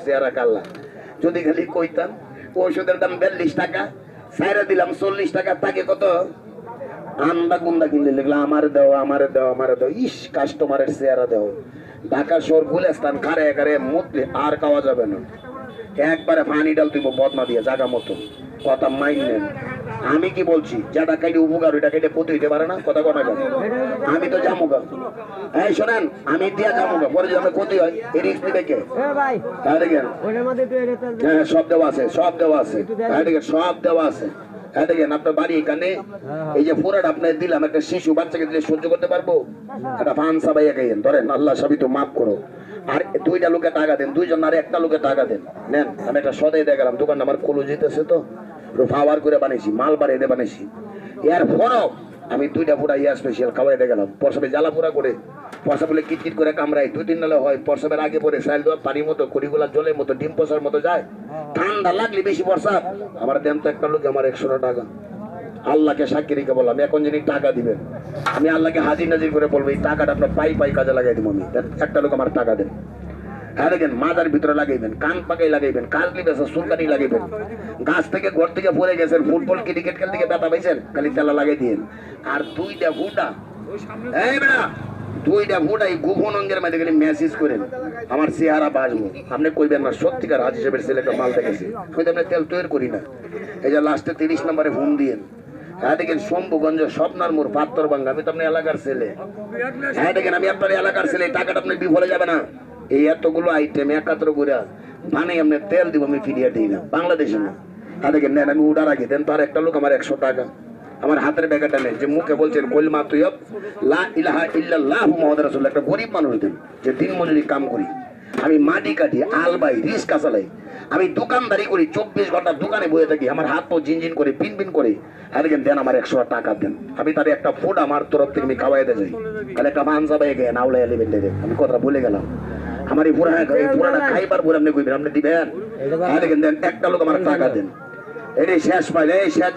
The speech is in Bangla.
চেহারা কাল্লা যদি খালি কইতাম ওষুধের দাম 42 টাকা সাইরা দিলাম 40 টাকা তাকে কত আন্দা গুন্দা কিনলে লিখলো আমারে দাও আমারে দাও আমারে দাও ইস কাস্টমারের চেহারা দাও ঢাকা শহর গুলিস্তান কারে কারে মধ্যে আর খাওয়া যাবে না একবারে পানি ডাল দিব বদনা দিয়ে জায়গা মতো কথা মাইন নেন আমি কি বলছি যেটা কাইটে উপকার ওইটা কেটে পতি হইতে পারে না কথা কথা আমি তো জামুগা এই শোনেন আমি দিয়া জামুগা পরে যদি আমার ক্ষতি হয় এই রিস্ক নিবে কে দেখেন হ্যাঁ সব দেওয়া আছে সব দেওয়া আছে দেখেন সব দেওয়া আছে দেখেন আপনার বাড়ি এখানে এই যে পুরাটা আপনার দিলাম একটা শিশু বাচ্চাকে দিলে সহ্য করতে পারবো একটা ফানসা ভাইয়া খাইয়েন ধরেন আল্লাহ সবই তো মাফ করো আর দুইটা লোকে টাকা দেন দুইজন আর একটা লোকে টাকা দেন নেন আমি একটা সদাই দেখালাম দোকান আমার কলু যেতেছে তো ফাওয়ার করে বানাইছি মাল বাড়িয়ে বানাইছি এর ফরক আমি দুইটা পুরা স্পেশাল খাওয়াই দেখালাম পরসবে জ্বালা পুরা করে পরসা বলে কিটকিট করে কামড়াই 2-3 নালে হয় পরসবের আগে পরে সাইল দেওয়া পানির মতো কড়িগুলা জলের মতো ডিম পচার মতো যায় ঠান্ডা লাগলে বেশি বর্ষা আমার দেন তো একটা লোক আমার 100 টাকা আল্লাহকে সাক্ষী রেখে বললাম এখন যিনি টাকা দিবেন আমি আল্লাহকে হাজির নাজির করে বলবো এই টাকাটা আপনার পাই কাজে লাগাই দিব আমি একটা লোক আমার টাকা দেন হ্যাঁ দেখেন মাজার ভিতরে লাগাইবেন কান পাকাই লাগাইবেন কাজলি বেসা সুলকানি লাগাইবেন গাছ থেকে ঘর থেকে পড়ে গেছেন ফুটবল ক্রিকেট খেলতে গিয়ে ব্যথা পাইছেন খালি তেলা লাগাই দিয়েন আর দুইটা ফুটা এই বেটা দুইটা ফুটা এই গোপন অঙ্গের মধ্যে গেলে মেসেজ করেন আমার চেহারা বাজবো আপনি কইবেন না সত্যিকার হাজি সাহেবের ছেলেকে মাল দেখেছে হয়তো আপনি তেল তৈরি করি না এই যে লাস্টে 30 নম্বরে ফোন দিয়েন হ্যাঁ দেখেন শম্ভুগঞ্জ স্বপ্নার মোড় পাত্তরবাঙ্গা আমি তো আপনার এলাকার ছেলে হ্যাঁ দেখেন আমি আপনার এলাকার ছেলে টাকাটা আপনি বিফলে যাবে না এই এতগুলো আইটেম একাত্র করে বানাই আপনি তেল দিব আমি ফিরিয়ে দিই না বাংলাদেশে না হ্যাঁ দেখেন নেন আমি উড়া রাখি দেন তো আর একটা লোক আমার 100 টাকা আমার হাতের ব্যাগটা নেন যে মুখে বলছেন কলমা তুইব লা ইলাহা ইল্লাল্লাহু মুহাম্মাদুর রাসূলুল্লাহ একটা গরিব মানুষ দেন যে দিন মজুরি কাম করি আমি মাটি কাটি আলবাই রিস্কা চালাই আমি দোকানদারি করি 24 ঘন্টা দোকানে বসে থাকি আমার হাত পা জিনজিন করে পিন করে আর দেন আমার 100 টাকা দেন আমি তার একটা ফুড আমার তরফ থেকে আমি খাওয়াইতে যাই তাহলে একটা মানসা ভাই গে নাওলা এলিভেন দেন আমি কথা বলে গেলাম আমার এই পুরাটা খাইবার পরে আপনি কইবেন আপনি দিবেন দেন একটা লোক আমার টাকা দেন এটাই শেষ পাইলে শেষ